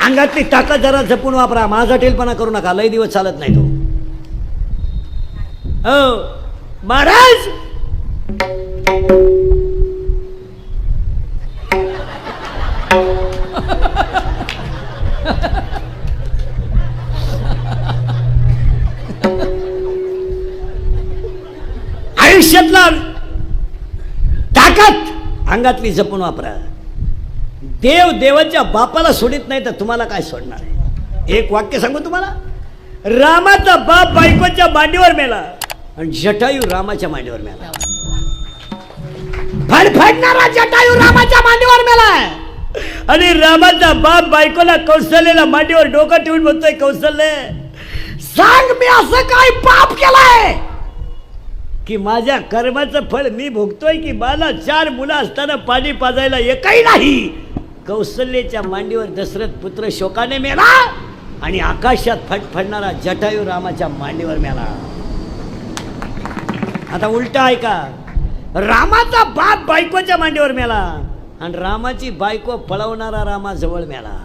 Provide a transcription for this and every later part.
अंगातली ताकद जरा जपून वापरा. माझा टेलपणा करू नका, लय दिवस चालत नाही तो. हो महाराज, आयुष्यातला ताकद अंगातली जपून वापरा. देव देवाच्या बापाला सोडित नाही तर तुम्हाला काय सोडणार आहे? एक वाक्य सांगू तुम्हाला. रामाचा बाप बायकोच्या मांडीवर मेला आणि जटायू रामाच्या मांडीवर मेला. फडफडणारा जटायू रामाच्या मांडीवर मेला आणि रामाचा बाप बायकोला कौशल्याला मांडीवर डोकं ठेवून म्हणतोय, कौशल्य सांग मी असं काय पाप केलाय की माझ्या कर्माचं फळ मी भोगतोय, की मला 4 मुलं असताना पाणी पाजायला एकही नाही. कौशल्याच्या मांडीवर दशरथ पुत्र शोकाने मेला आणि आकाशात फटफडणारा जटायू रामाच्या मांडीवर मेला. आता उलटा ऐका, रामाचा बाप बायकोच्या मांडीवर मेला आणि रामाची बायको पळवणारा रामाजवळ मेला.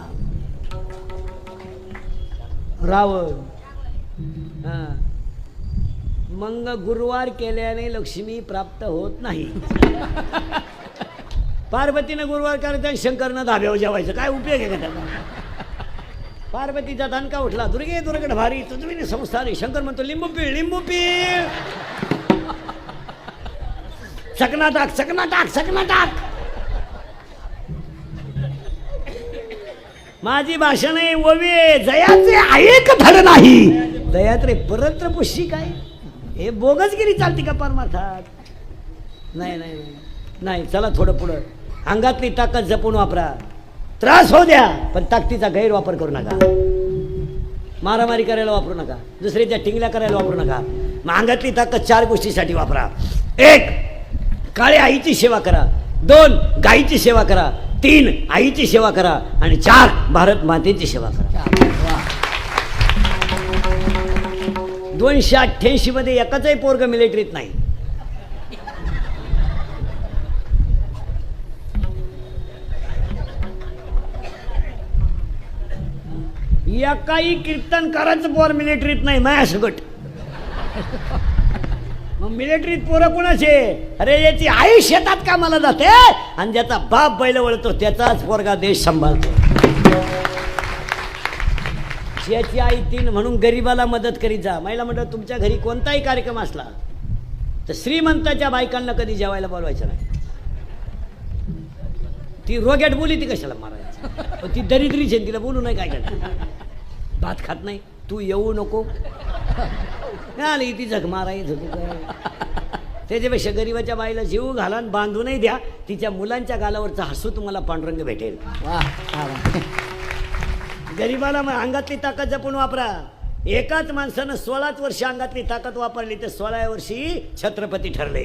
रावण मंग गुरुवार केल्याने लक्ष्मी प्राप्त होत नाही. पार्वतीनं गुरुवार करायचा, शंकरनं धाब्यावर जेवायचं, काय उपयोग आहे का त्याचा? पार्वतीचा दणका उठला, दुर्गे दुर्गड भारी तुझी संस्थानी. शंकर म्हणतो, लिंबू पीळ लिंबू पीळ. चकना टाक चकना टाक चकना टाक. माझी भाषा नाही ओवे, जयाचे ऐक धड नाही. दयात रे परत्र पुष्टी काय? हे बोगसगिरी चालती का परमार्थात? नाही नाही नाही. चला थोडं पुढं. अंगातली ताकद जपून वापरा. त्रास होऊ द्या पण ताकदीचा गैरवापर करू नका. मारामारी करायला वापरू नका, दुसऱ्याच्या टिंगल्या करायला वापरू नका. मग अंगातली ताकद 4 गोष्टीसाठी वापरा. 1 काळ्या आईची सेवा करा. 2 गाईची सेवा करा. 3 आईची सेवा करा आणि 4 भारत मातेची सेवा करा. 288 मध्ये एकाचही पोरग मिलिटरीत नाही. एकाही कीर्तनकाराचं पोर मिलिटरीत नाही. माया सगट. मग मिलिटरीत पोरं कोणाचे? अरे याची आई शेतात कामाला जाते आणि ज्याचा बाप बैल वळतो त्याचाच पोरगा देश सांभाळतो. याची आई 3 म्हणून गरीबाला मदत करीत जा. महिला म्हणतात तुमच्या घरी कोणताही कार्यक्रम असला तर श्रीमंताच्या बायकांना कधी जेवायला बोलवायचं नाही. ती रोग्यात बोली ती कशाला मारायची? ती दरिद्रीच आहे, तिला बोलू नाही. काय करणार? भात खात नाही, तू येऊ नको आली ती झक मारायच होती. त्याच्यापेक्षा गरीबाच्या बाईला जीव घाला आणि बांधूनही द्या. तिच्या मुलांच्या गालावरचा हसू तुम्हाला पांडुरंग भेटेल. गरीबाला अंगातली ताकद जपून वापरा. एकाच माणसानं 16 वर्ष अंगातली ताकद वापरली तर 16व्या वर्षी छत्रपती ठरले.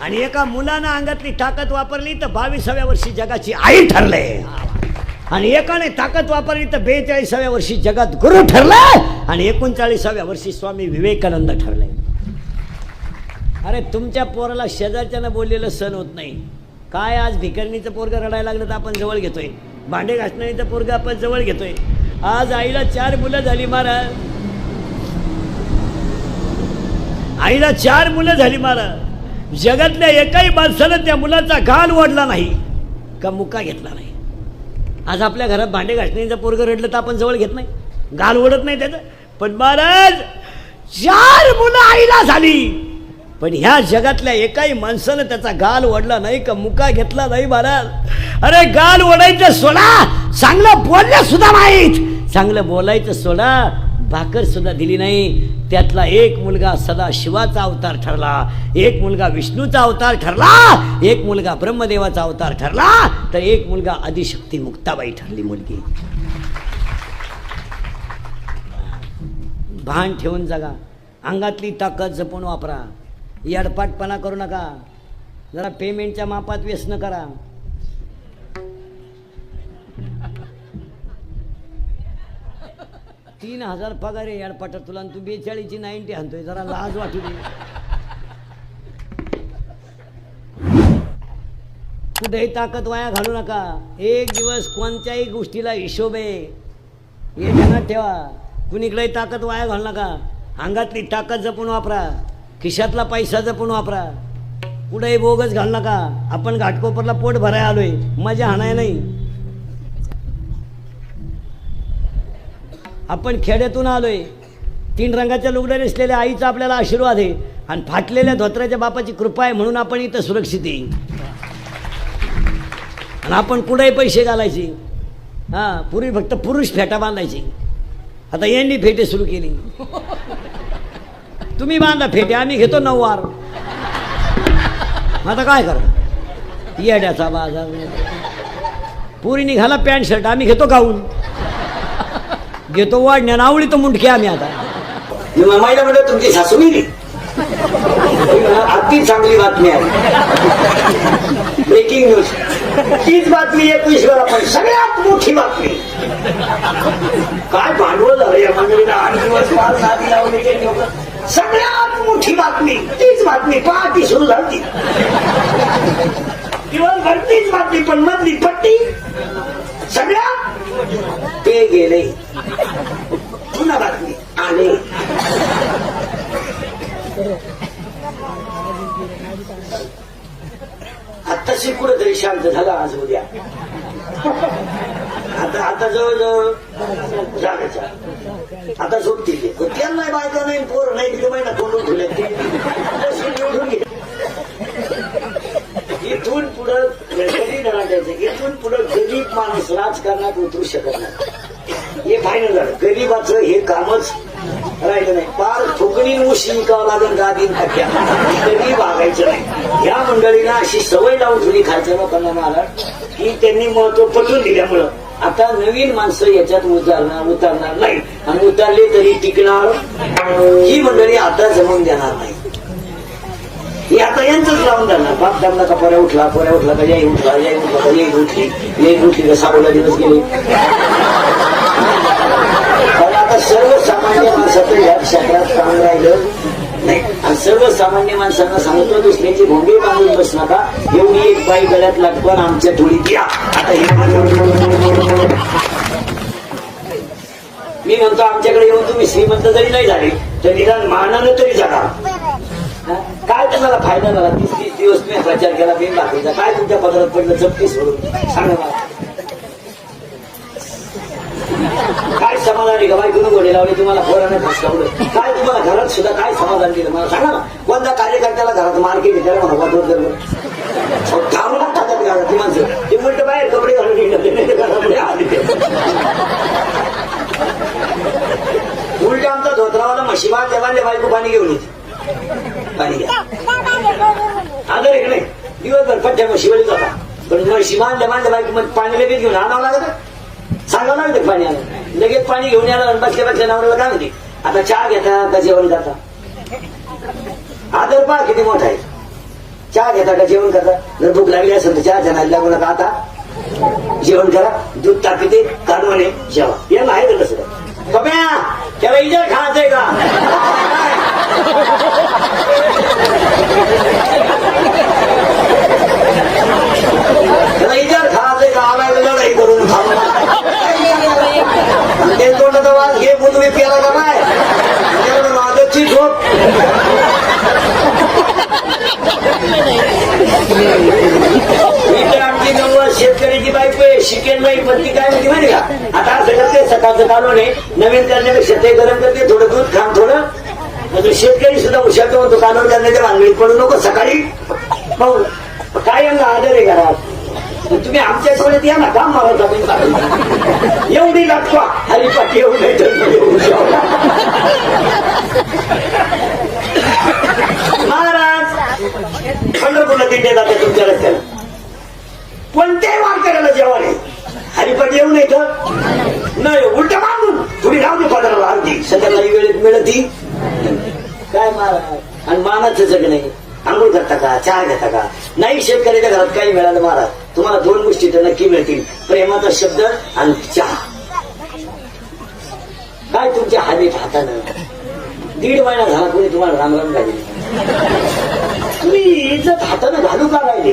आणि एका मुलानं अंगातली ताकद वापरली तर 22व्या वर्षी जगाची आई ठरले. आणि एकाने ताकद वापरली तर 42व्या वर्षी जगात गुरु ठरले. आणि 39व्या वर्षी स्वामी विवेकानंद ठरले. अरे तुमच्या पोराला शेजारच्यानं बोललेलं सण होत नाही. काय आज भिकारणीचं पोरगं रडायला लागलं तर आपण जवळ घेतोय. भांडे घासणारीचं पोरगं आपण जवळ घेतोय. आज आईला 4 मुलं झाली महाराज. आईला 4 मुलं झाली महाराज. जगातल्या एकाही माणसानं त्या मुलाचा गाल ओढला नाही का मुका घेतला नाही. आज आपल्या घरात भांडे घासणारीचं पोरगं रडलं तर आपण जवळ घेत नाही, गाल ओढत नाही त्याचं. पण महाराज 4 मुलं आईला झाली पण ह्या जगातल्या एकाही माणसानं त्याचा गाल ओढला नाही का मुका घेतला नाही महाराज. अरे गाल ओढायचं सोडा, चांगलं बोलल्या सुद्धा नाहीत. चांगलं बोलायचं सोडा, भाकर सुद्धा दिली नाही. त्यातला एक मुलगा सदा शिवाचा अवतार ठरला, एक मुलगा विष्णूचा अवतार ठरला, एक मुलगा ब्रह्मदेवाचा अवतार ठरला, तर एक मुलगा आदिशक्ती मुक्ताबाई ठरली मुलगी. भान ठेवून जगा. अंगातली ताकद जपून वापरा. यडपाटपणा करू नका. जरा पेमेंटच्या मापात व्यसन करा. $3000 पगार आहे यडपाटात तुला आणि तू 42ची 90 आणतोय. जरा लाज वाटू दे. तू कुठेही ताकद वाया घालू नका. एक दिवस कोणत्याही गोष्टीला हिशोब आहे हे ध्यानात ठेवा. कुणीकडेही ताकद वाया घालू नका. अंगातली ताकद जपून वापरा, खिशातला पैसा जपून वापरा, कुठेही बोगस घालू नका. आपण घाटकोपरला पोट भरायला आलोय, मजा हाणाय नाही. आपण खेड्यातून आलोय, 3 रंगाच्या लुगड्या नेसलेल्या आईचा आपल्याला आशीर्वाद आहे आणि फाटलेल्या धोत्राच्या बापाची कृपा आहे म्हणून आपण इथं सुरक्षित आहे. आणि आपण कुठेही पैसे घालायचे. हां, पूर्वी फक्त पुरुष फेटा बांधायचे, आता यांनी फेटे सुरू केली. तुम्ही बांधा फेटे, आम्ही घेतो 9 वार. आता काय करा, येड्याचा बाजार. पुरी निघाला पॅन्ट शर्ट, आम्ही घेतो गाऊन, घेतो वाढण्या आवडी तो मुंडके आम्ही. आता मामाईला म्हणलं तुमची सासू गेली, अगदी चांगली बातमी आहे. Breaking news. तीच बातमी 21 वेळा, पण सगळ्यात मोठी बातमी. काय भांडवल झालं या मंडळीला, 8 दिवस फार नादी लावले गेले लोक. सगळ्यात मोठी बातमी तीच बातमी. पहाटी सुरू झाली, दिवसभर तीच बातमी, पण मधली पट्टी सगळ्यात ते गेले. पुन्हा बातमी आले. आत्ताशी कुठेतरी शांत झाला आज उद्या. आता जवळजवळ जागायचा. आता झोपतील, त्यांना बायका नाही, पोर नाही, तिथे महिना तोंडून ठेवले. निवडून घे. इथून पुढं कधी धराटायचं, इथून पुढं गरीब माणूस राजकारणात उतरू शकत नाही. हे फायनल झालं. गरीबाचं हे कामच राहिलं नाही. फार फुकणी उशी विकावं लागेल गादीन टाक्या, कधी भागायचं नाही. या मंडळीला अशी सवय लावून ठेवली खायच्या लोकांना मला, की त्यांनी महत्व पटवून दिल्यामुळं आता नवीन माणसं याच्यात उतरणार नाही. आणि उतरले तरी टिकणार. ही मंडळी आता जमवून देणार नाही. हे आता यांचंच लावून जाणार. बाप दामला का पोऱ्या उठला का याई उठला का येई उठली का सावला दिवस गेले. पण आता सर्वसामान्य माणसाचं या क्षेत्रात काम राहिलं नाही. आणि सर्वसामान्य माणसांना सांगतो, दुसऱ्याची भोंगे बांधून बस नका. एवढी एक बाई गळ्यात लागतो आमच्या थोडीत या. आता मी म्हणतो, आमच्याकडे येऊन तुम्ही श्रीमंत जरी नाही झाले तर निदान मानानं तरी जगा. काय तुम्हाला फायदा झाला? 30 दिवस मी प्रचार केला, बिन बाकीचा काय तुमच्या पदरात पडलं? जप्ती सोडून सांगा मला. काय समाधान आहे का? बायकोनं गोडे लावले, तुम्हाला पोराने फसवलं, काय तुम्हाला घरात सुद्धा काय समाधान दिलं मला सांगा ना. कोणत्या कार्यकर्त्याला घरात मार्केट त्याला म्हणा वाटवत करणं थांबू लागतात घरात ती माणसं. ते म्हणतं बाहेर कपडे घालून निघाले घरामध्ये आले. उलट आमचा धोत्रावाला म्हशीबाग देवाले बायको पाणी घेऊन येते. पाणी घ्या आदर इकडे दिवसभर पट्ट्या म्हशीवलीच होता. पण म्हशी बांधल्या बायको मध्ये पाणी लगेच घेऊन आणावं लागत, सांगावं लागतं पाणी आलं. लगेच पाणी घेऊन यायला बसल्या नवऱ्याला काय म्हणते, आता चहा घेता का जेवण करता? आदर पहा किती मोठा आहे. चहा घेता का जेवण करता? जर भूक लागली असेल तर चहा जनायला लागू नका. आता जेवण करा, दूध टाकते काढून जेवा. याला आहे का तसं? बघ्या त्याला इजर खायचंय का? त्याला इजर खायचंय का? आलाय लढाई करून ते तोंडाचा वाज घे बोलवे केला का नाही? माझची झोप. आमची 9 शेतकऱ्याची बायको आहे, शिकेल नाही, पण ती काय म्हणते माहिती का? आता असं करते, सकाळचं काढून नवीन करण्यापेक्षा ते गरम करते, थोडं दूध खाम थोडं. म्हणजे शेतकरी सुद्धा हुशार होतो, कालवण करण्याच्या भांगडीत पडू नको. सकाळी पाहू काय यांना आदर आहे घरात. तुम्ही आमच्या सोबत या ना, काम मारत आपण एवढी लागतो हरिपाठी येऊ नाही तर महाराज पंढरपूरला तिथे जाते तुमच्या रस्त्याला. कोणत्याही वारकऱ्याला जेवण आहे, हरिपाठी येऊ नाही तर नाही, उलट मागून थोडी राहू दे पदाला अर्धी संध्याकाळी वेळेत मिळती. काय महाराज आणि मानाचं जग नाही. आंघोळ करता का? चहा घेता का? नाही. शेतकऱ्याच्या घरात काही मिळालं महाराज, तुम्हाला 2 गोष्टी तर नक्की मिळतील, प्रेमाचा शब्द आणि चहा. काय तुमच्या हवेत हातानं 1.5 महिना झाला कोणी तुम्हाला रामराम झाली. तुम्ही इज्जत हाताने घालू का राहिले?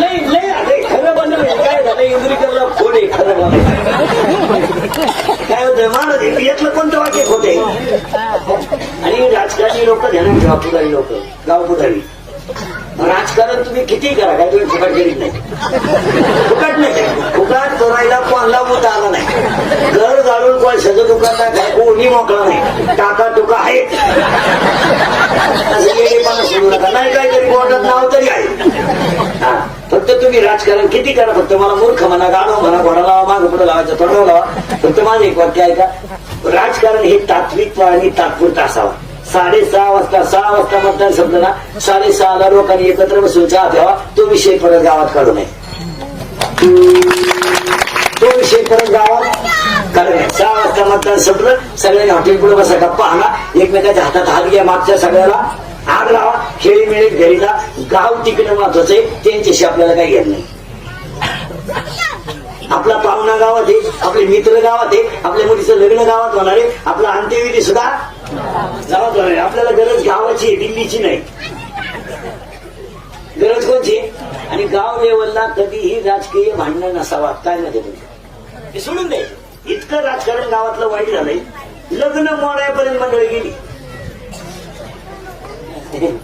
लय लय अरे खरं बनवलं काय झालं इंद्रिकरला खोड आहे खरं बनवलं काय होतं महाराज यातलं कोणतं वाक्य खोट आहे? आणि राजकारणी लोक ध्यानात ठेवा पुढारी लोक गाव पुढारी राजकारण तुम्ही किती करा काय तुम्ही फुकट करीत नाही फुकट नाही फुकट करायला कोणाला मुद्दा आला नाही घर जाळून कोळशाचं दुकानदार काय कोणी मोकळा नाही टाका टुका आहे असं येणेपणा सोडू नका नाही काहीतरी बोर्डात नाव तरी आहे हा फक्त तुम्ही राजकारण किती करा फक्त मला मूर्ख म्हणा गाणं म्हणा घोडा लावा मागं पुढे लावायचं थोडं लावा फक्त माझं एक वाक्य आहे का राजकारण हे तात्विक आणि तात्पुरतं असावं 6:30 वाजता मतदान संपलं ना 6:30 लोकांनी एकत्र बसून चहा प्यावा तो विषय परत गावात काढू नये तो विषय परत गावात काढू नये 6 वाजता मतदान संपलं सगळ्यांनी हॉटेल पुढे बसा गप्पा आणा एकमेकाच्या हातात हात घ्या मागच्या सगळ्याला आग लावा खेळी मिळेल घरी जा गाव टिकणं महत्वाचं आहे त्यांच्याशी आपल्याला काही घेणं नाही आपला पाहुणा गावात आहे आपले मित्र गावात आहे आपल्या मुलीचं लग्न गावात होणार आहे आपला अंत्यविधी सुद्धा गावात होणार आहे आपल्याला गरज गावाची आहे दिल्लीची नाही गरज कोणची आणि गाव लेवलला कधीही राजकीय भांडण नसावा काय नाही तुम्ही हे सोडून दे इतकं राजकारण गावातलं वाईट झालंय लग्न मोडायपर्यंत मंडळी गेली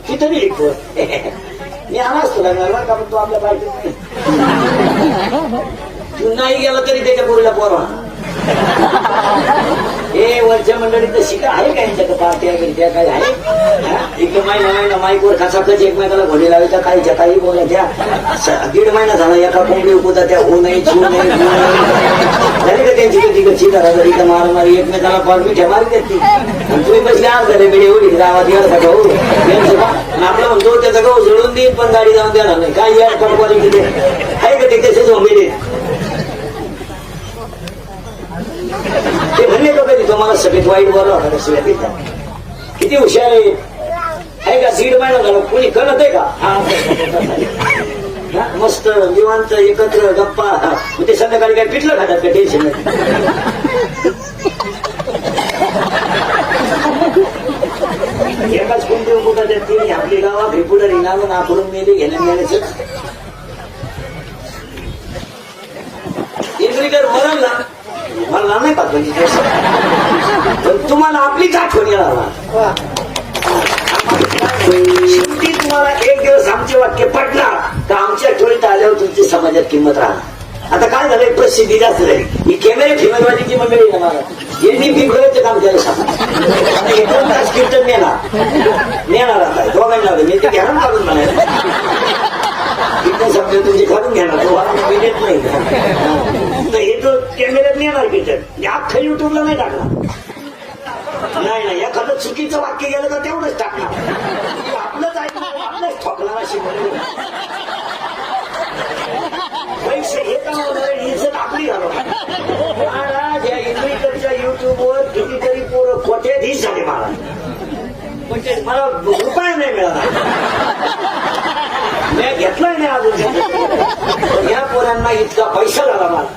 तिथं नाही लिखतो मी आला असतो लग्नाला का पण तो आपल्या बाहेर तू नाही गेला तरी त्याच्या पुरीला पोरवा हे वरच्या मंडळीत तशी का आहे का यांच्या पार्ट्या बिरट्या काय आहे एक महिना माईकवर खासाकच एकमेकाला घोडे लावायच्या काहीच्या काही बोलायच्या 1.5 महिना झाला एका कोंबडी उपुता त्या हो नाही छू नाही झाली का त्यांची कधी कशी घराघरी का मारामारी एकमेकाला पार मिठ्या मारी देत तुम्ही बसले आज झाले बिडे उडी गावात येणार का भाऊ आपलं म्हणतो त्याचा गाव जळून देईन पण गाडी जाऊन देणार नाही काय यार कंपनी तिथे आहे का ते तसेच झोंबेले ते म्हणले लोक तुम्हाला सगळ्यात वाईट बोलला होता शिव्या देतात किती हुशार आहे का 1.5 महिना झाला कोणी कळत आहे का मस्त निवांत एकत्र गप्पा ते संध्याकाळी काय पिठलं खातात का टेन्शन एकाच कोणती कुठं त्यात आपली गावा भेपुडरी नावून आकडून नेले घेण्या मिळायचं इंद्रिकर मरण ना मला नाही पाहत म्हणजे पण तुम्हाला आपलीच आठवण येणार शेवटी तुम्हाला एक दिवस आमचे वाक्य पटणार तर आमच्या टोळीत आल्यावर तुमची समाजात किंमत राहणार आता काय झालंय प्रसिद्धी जास्त झाली ही कॅमेरे फिमरवालीची मंडळी ना मला यांनी बिघडवायचं काम केलं आता 2 तास कीर्तन नेणार आता दोघांना मी ते घ्या काढून म्हणायला कीर्तन समजा तुमची काढून घेणार तुम्हाला मी देत नाही तर हे तो कॅमेऱ्यात नेणार कीर्तन अख्खा युट्यूबला नाही टाकणार नाही एखादं चुकीचं वाक्य गेलं तर तेवढंच टाकणार आपलंच ऐकणार आपलंच ठोकणार अशी पैसे हे काम होणार इज्जत आपली घालवणार या इंद्रिकरच्या युट्यूबवर कितीतरी पोरं कोट्याधीश झाले मला रुपया नाही मिळाला मी घेतलाय नाही अजून या पोरांना इतका पैसा झाला मला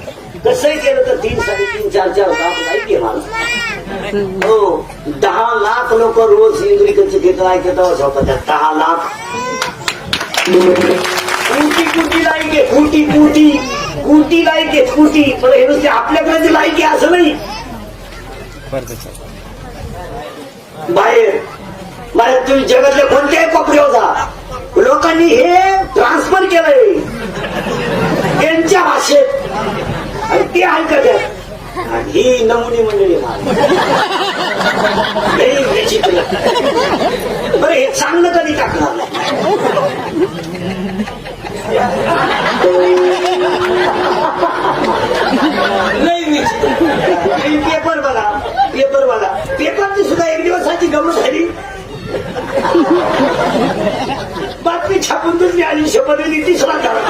कसंही केलं तर 3, 3.5, 4 लाख नाही मला हो 10 लाख लोक रोज इंद्रिकरचे कीर्तन ऐकत होता त्यात 10 लाख कोटी लाईक आहे कोटी लाईक आहे कोटी पण हे नुसते आपल्याकडे लाईक आहे असं नाही बाहेर तुम्ही जगातल्या कोणत्याही कोपऱ्यावर जा लोकांनी हे ट्रान्सफर केलंय त्यांच्या भाषेत आणि ते ऐकत आणि ही नमुनी मंडळी विचित्र बरं हे चांगलं कधी टाकणार नाही विचित्र पेपर बघा पेपरची सुद्धा एक दिवसाची गमत झाली बातमी छापून दुसरी आली शपथ दिली 3रा झाला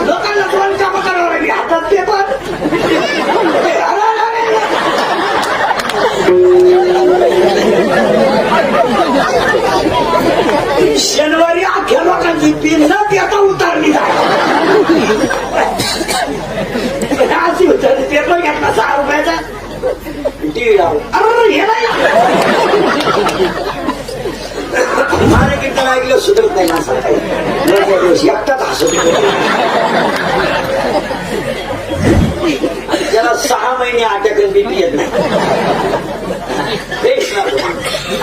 लोकांना दोन कामं करावं लागली हातात पेपर शनिवारी अख्ख्या लोकांची बिल न देता उतारली जाय अशी होत गाणं ऐकलं सुधरत नाही माणसाला काही. लग्नाच्या दिवशी एकटाच हसत आणि त्याला 6 महिने अटॅक बीपी येत नाही. बेस्ट ना.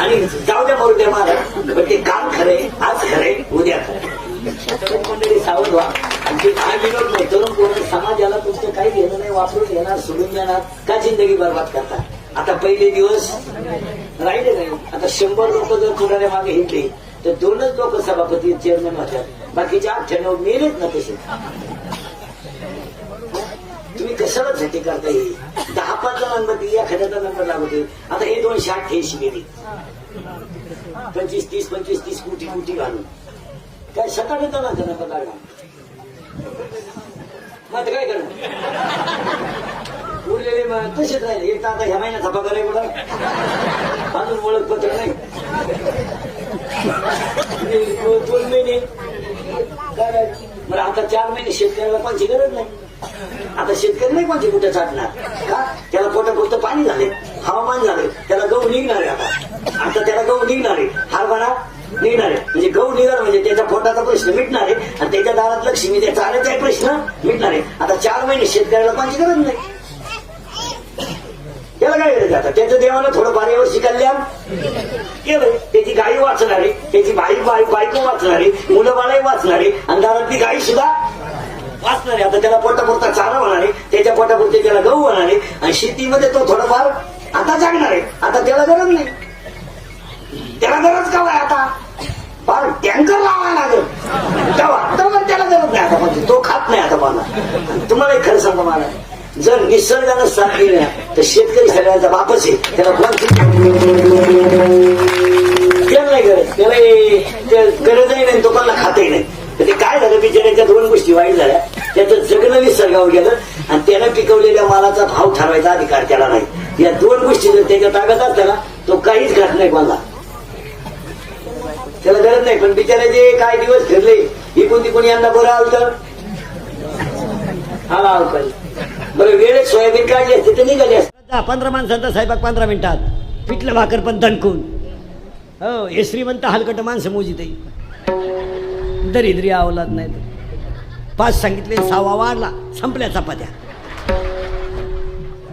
आणि जाऊ द्या मरू द्या महाराज, पण ते काम खरंय, आज खरंय, उद्या खरंय. मंडळी सावध व्हा. आणि ते काय विनोद नाही, तरुण कोणी समाजाला तुमचं काही घेणं नाही, वापरून घेणार, सोडून देणार, का जिंदगी बरबाद करता. आता पहिले दिवस राहिले नाही. आता 100 लोक जर पुढाऱ्या मागे हिंडले तर 2च लोक सभापती चेअरमॅन होत्या, बाकीचे 98 मेलेच ना तसे. तुम्ही कशाला झटी करता येईल. 10-5 जणांमध्ये एखाद्याचा नंबर लागतो. आता हे 288 गेली, 25-30 कोटी घालून काय 7-8 जणांचा नंबर लागला. मग आता काय करणार. उरलेले तसेच राहिले. एक तर आता ह्या महिन्याचा पगार आहे कुठं, अजून ओळखपत्र नाही. 2 महिने काय, बरं आता 4 महिने शेतकऱ्याला कोणची गरज नाही. आता शेतकरी नाही कोणते कुठे चाटणार का, त्याला पोटापुरतं पाणी झाले, हवामान झाले, त्याला गहू निघणार आहे. आता त्याला गहू निघणार आहे, हरभरा निघणार आहे. म्हणजे गहू निघाल म्हणजे त्याच्या पोटाचा प्रश्न मिटणार आहे आणि त्याच्या दारात लक्ष्मी त्याचा आल्याचा प्रश्न मिटणार आहे. आता 4 महिने शेतकऱ्याला कोणची गरज नाही. त्याला काय गरज. आता त्याचं देवानं थोडं बारीवर कल्याण केलं. त्याची गाई वाचणार आहे, त्याची बायको वाचणार आहे, मुलं बाळही वाचणार आहे, आणि दारातली गाई सुद्धा वाचणार आहे. आता त्याला पोटापुरता चारा होणार आहे, त्याच्या पोटापुरते त्याला गहू होणार आहे, आणि शेतीमध्ये तो थोडंफार आता जागणार आहे. आता त्याला गरज नाही. त्याला गरज का आहे आता, फार टँकर लावायला लागेल तेव्हा त्याला गरज नाही. आता म्हणजे तो खात नाही आता मला. तुम्हाला खरं सांगा मला, जर निसर्गानं साथ दिली ना तर शेतकरी सगळ्यांचा बापच आहे. त्याला नाही गरज, त्याला गरजही नाही, दुकानला खातही नाही. तर ते काय झालं, बिचाऱ्याच्या 2 गोष्टी वाईट झाल्या. त्याचं जगणं निसर्गावर गेलं आणि त्यानं पिकवलेल्या मालाचा भाव ठरवायचा अधिकार त्याला नाही. या 2 गोष्टी जर त्याच्या ताब्यात असल्या ना तो काहीच घात नाही कोणाला, त्याला गरज नाही. पण बिचाऱ्याचे काय दिवस फिरले, इकून तिकून यांना बरं आलं तर हा अवकाळी. बरं वेळेत सोयाबीन काढली असते तर निघाली असते. 15 माणसांचा स्वयंपाक 15 मिनिटात, पिठलं भाकर पण दणकून. हो, हे श्रीमंत हलकट माणसं मोजितही दरिद्री अवलाद नाही. 5 सांगितले, 6वा वाढला, संपल्या चपात्या.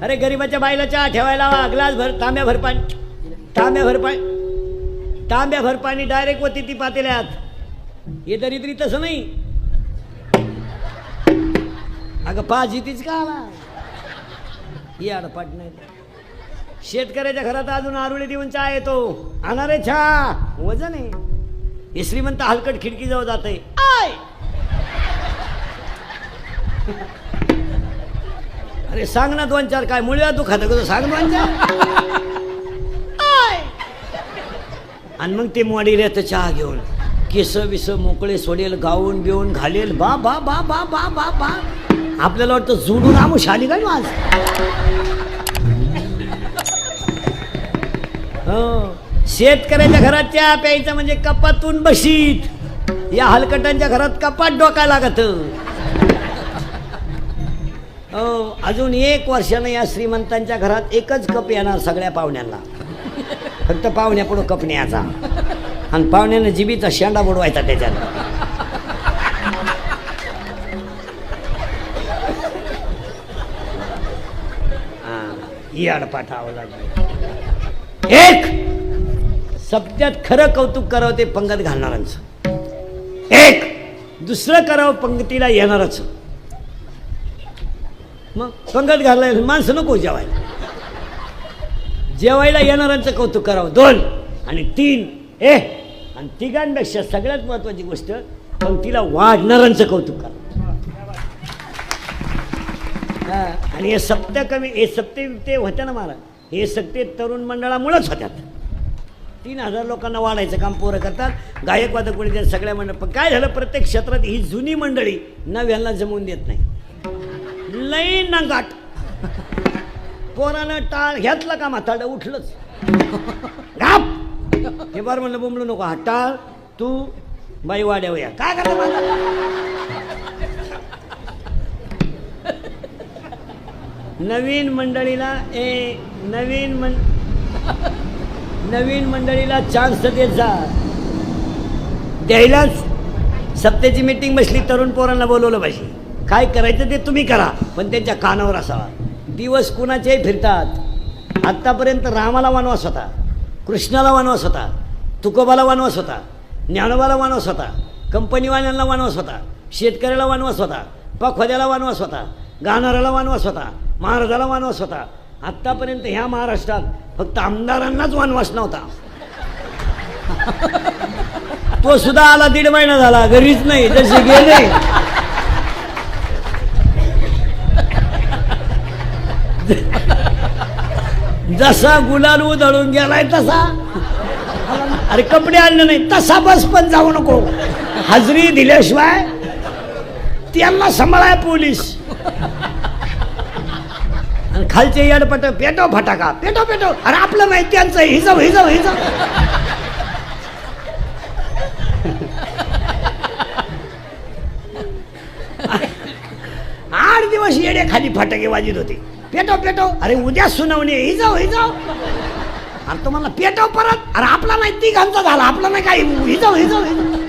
अरे गरीबाच्या बाईला चहा ठेवायला ग्लास भर, तांब्याभर पाणी डायरेक्ट होती ती पातेल्यात. हे दरिद्री तसं नाही. अगं 5 तीच का आला, ही आडपाट नाही. शेतकऱ्याच्या घरात अजून आरुळे देऊन चहा येतो, आणणारे चहा वजन आहे. हे श्रीमंत हलकट खिडकी जवळ जात आहे. अरे सांग ना 2-4 काय मुळ्या तू खात सांग 2-4. आणि मग ते मॉडी येतं चहा घेऊन, केस बिस मोकळे सोडेल, गाऊन बिवून घालेल. बा बा बा बा बा बा बा आपल्याला वाटतं जोडून आमुष आली काय आज. हो, शेतकऱ्याच्या घरात चहा प्यायचं म्हणजे कपातून बशीत. या हलकटांच्या घरात कपात डोका लागत. हो, अजून 1 वर्षानं या श्रीमंतांच्या घरात एकच कप येणार सगळ्या पाहुण्यांना. फक्त पाहुण्या पुढं कप न्यायचा आणि पाहुण्यानं जिबीचा शेंडा बुडवायचा त्याच्यात. ही आडपाठावं लागली. एक सत्यात खरं कौतुक करावं ते पंगत घालणारांचं, एक दुसरं करावं पंगतीला येणारच. मग पंगत घालायला माणसं नको जेवायला. जेवायला येणाऱ्यांचं कौतुक करावं 2 आणि 3 आणि 3घांपेक्षा सगळ्यात महत्वाची गोष्ट पंक्तीला वाढणाऱ्यांचं कौतुक करावं. आणि हे सप्त्या कमी, हे सप्ते ते होत्या ना मला, हे सप्ते तरुण मंडळामुळेच होत्यात. 3000 लोकांना वाढायचं काम पोरं करतात, गायक वादक कोणी सगळ्या मंडळ. पण काय झालं, प्रत्येक क्षेत्रात ही जुनी मंडळी नव्यांना जमवून देत नाही. लई नंगाट. पोरानं टाळ घेतला का म्हातारडं उठलंच. गाप हे बरं म्हणलं, बोंबलू नको. हा टाळ तू बाई वाड्यावया काय करता. नवीन मंडळीला चान्स देत जा. द्यायलाच सप्त्याची मीटिंग बसली, तरुण पोरांना बोलवलं पाहिजे. काय करायचं ते तुम्ही करा, पण त्यांच्या कानावर असावा. दिवस कुणाचेही फिरतात. आत्तापर्यंत रामाला वनवास होता, कृष्णाला वनवास होता, तुकोबाला वनवास होता, ज्ञानोबाला वनवास होता, कंपनीवाल्यांना वनवास होता, शेतकऱ्याला वनवास होता, पखवाद्याला वनवास होता, गाणाऱ्याला वनवास होता, महाराजाला वनवास होता. आत्तापर्यंत ह्या महाराष्ट्रात फक्त आमदारांनाच वनवास नव्हता. तो सुद्धा आला 1.5 महिना झाला, घरीच नाही, जसे गेले. जसा गुलाल उधळून गेलाय तसा. अरे कपडे आणले नाही तसा बस पण जाऊ नको. हजरी दिल्याशिवाय त्यांना सांभाळाय पोलीस. आणि खालचे येडपट पेटो फटाका, पेटो पेटो. अरे आपलं माहिती त्यांचं हिजव हिजव हिजव. 8 दिवस येडे खाली फटाके वाजित होते. पेटो पेटो. अरे उद्या सुनावणी, हिजव हिजव. अरे तुम्हाला पेटव परत. अरे आपला नाही तिघांचा झाला, आपला नाही काय, हिजव हिजव हिजव.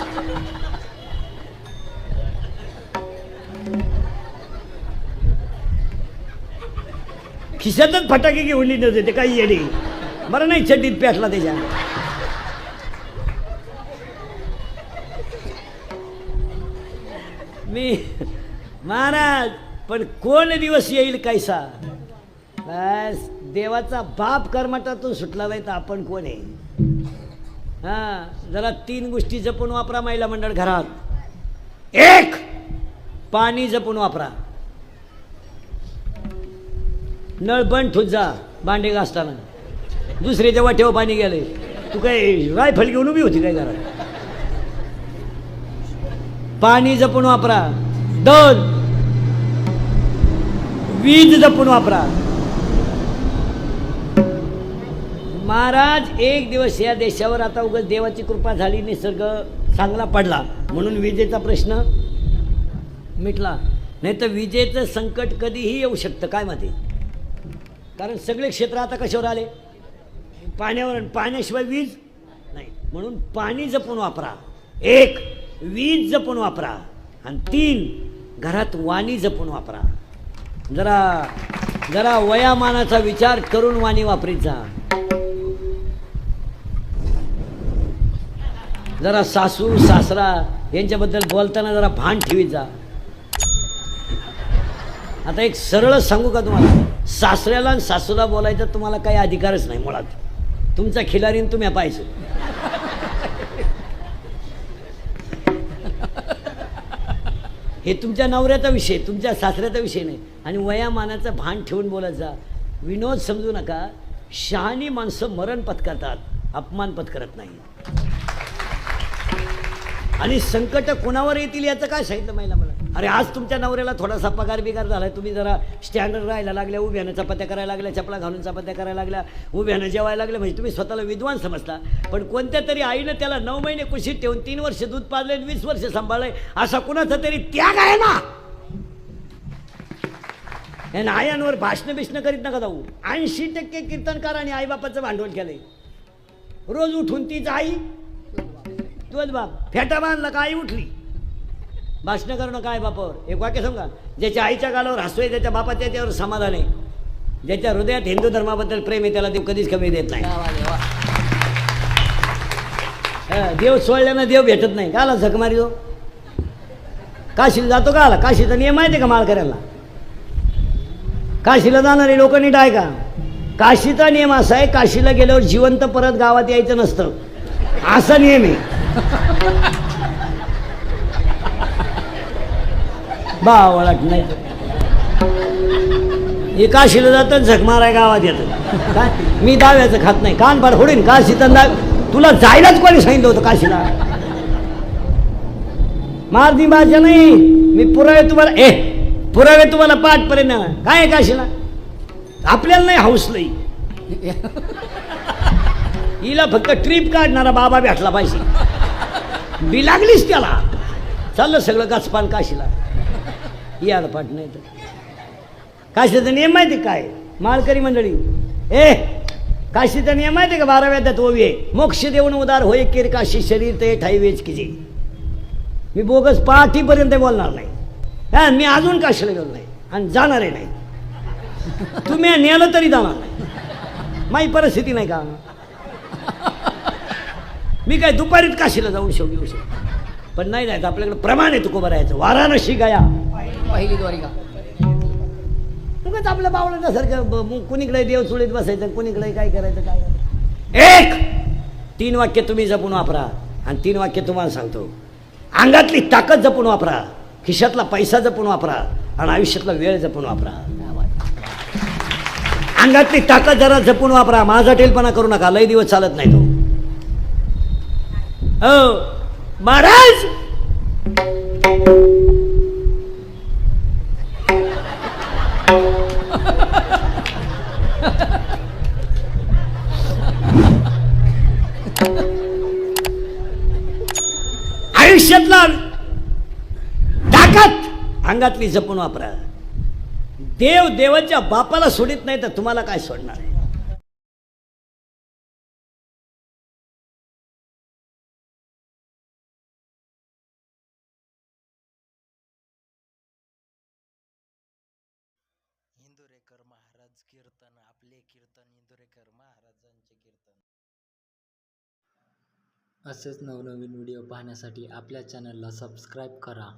खिशातच फटाके घेऊन लिहित होते ते काही येडे. बरं नाही चड्डीत पेटला त्याच्या. मी महाराज पण कोण दिवस येईल कैसा. बस देवाचा बाप कर्मठातून सुटला नाही तर आपण कोण आहे. हां जरा 3 गोष्टी जपून वापरा महिला मंडळ घरात. 1 पाणी जपून वापरा. नळ बंद ठेवत जा भांडे घासताना. दुसऱ्याच्या वाटेवर पाणी गेले. तू काय रायफल घेऊन उभी होती काय घरात. पाणी जपून वापरा. 2 वीज जपून वापरा. महाराज एक दिवस या देशावर आता उगाच देवाची कृपा झाली, निसर्ग चांगला पडला म्हणून विजेचा प्रश्न मिटला. नाही तर विजेचं संकट कधीही येऊ शकतं काय माहिती. कारण सगळे क्षेत्र आता कशावर आले, पाण्यावर. पाण्याशिवाय वीज नाही. म्हणून पाणी जपून वापरा. 1 वीज जपून वापरा. आणि 3 घरात वाणी जपून वापरा. जरा जरा वयामानाचा विचार करून वाणी वापरीत जा. जरा सासू सासरा यांच्याबद्दल बोलताना जरा भान ठेवीत जा. आता एक सरळ सांगू का तुम्हाला, सासऱ्याला आणि सासूला बोलायचा तुम्हाला काही अधिकारच नाही मुळात. तुमचा खिलारीन तुम्ही पाहिजे. हे तुमच्या नवऱ्याचा विषय, तुमच्या सासऱ्याचा विषय नाही. आणि वयामानाचं भान ठेवून बोलत जा. विनोद समजू नका. शहाणी माणसं मरण पत्करतात, अपमान पत्करत नाही. आणि संकट कोणावर येतील याचं काय सांगितलं महिला मला. अरे आज तुमच्या नवऱ्याला थोडासा पगार बिगार झालाय, तुम्ही जरा स्टँडर्ड राहायला लागल्या, उभ्यानं चपात्या करायला लागल्या, चपला घालून चपात्या करायला लागल्या, उभ्यानं जेवायला लागल्या, म्हणजे तुम्ही स्वतःला विद्वान समजता. पण कोणत्या तरी आईनं त्याला 9 महिने कुशीत ठेवून 3 वर्ष दूध पाजले, 20 वर्ष सांभाळलंय, असा कुणाचा तरी त्याग आहे ना. या आयांवर भाषणं बिष्णं करीत नका जाऊ. 80% कीर्तनकार आणि आईबापाचं भांडवल केलंय. रोज उठून तीच आई तुझ बाप फेटा बांधला का आई उठली. भाषणं करणं काय बापावर. एक वाक्य सांगा, ज्याच्या आईच्या गालावर हसतोय त्याच्या बापाच्या त्यावर समाधान आहे. ज्याच्या हृदयात हिंदू धर्माबद्दल प्रेम आहे त्याला देव कधीच कमी देत नाही. देव सोडल्यानं देव भेटत नाही. का आला झक मारी तो. काशीला जातो का आला. काशीचा नियम माहिती का माळ करायला. काशीला जाणारे लोक नीट आहे का. काशीचा नियम असा आहे, काशीला गेल्यावर जिवंत परत गावात यायचं नसतं, असा नियम आहे. बावळट नाही. हे काशीला जातं झक माराय गावात येतं. काय मी दाव्याचं खात नाही. कान पाड फोडीन. काशीचा तुला जायलाच कोणी सांगितलं होतं काशीला. मारदी माझ्या नाही. मी पुरावे तुम्हाला पुरावे तुम्हाला पाठपर्यंत. काय काशीला आपल्याला नाही हौस नाही. हिला फक्त ट्रिप काढणारा बाबा भेटला पाहिजे. बी लागलीच त्याला. चाललं सगळं गचपान काशीला. याला पाठ नाही तर. काशीचा नियम माहिती काय. माळकरी मंडळी काशीचा नियम माहिती का 12 वेदात ओवी आहे, मोक्ष देऊन उदार होय केर काशी शरीर ते ठाई वेच किजे. मी बोगस पाठीपर्यंत बोलणार नाही. हा, मी अजून काशीला गेलो नाही आणि जाणारही नाही. तुम्ही नेलं तरी जाणार नाही. माझी परिस्थिती नाही का. मी काय दुपारीत काशीला जाऊन येऊ शकतो, पण नाही जायचं. आपल्याकडे प्रमाण आहे तुकोबा राहायचं. वाराणसी गया पहिली द्वारिका. उगाच आपल्या बावळ्यासारखं कुणीकडे देव चुळीत बसायचं, कुणीकडे काय करायचं काय करायचं. 3 वाक्य तुम्ही जपून वापरा आणि 3 वाक्य तुम्हाला सांगतो. अंगातली ताकद जपून वापरा, खिशातला पैसा जपून वापरा आणि आयुष्यातला वेळ जपून वापरा. अंगातली ताकद जरा जपून वापरा. माझा टेलपणा करू नका, लय दिवस चालत नाही तो. हो महाराज, आयुष्यातला ताकद अंगातली जपून वापरा. देव देवाच्या बापाला सोडित नाही तर तुम्हाला काय सोडणार आहे. इंदुरेकर महाराज कीर्तन, आपले कीर्तन, इंदुरेकर महाराजांचे कीर्तन. असेच नवनवीन व्हिडिओ पाहण्यासाठी आपल्या चॅनलला सबस्क्राईब करा.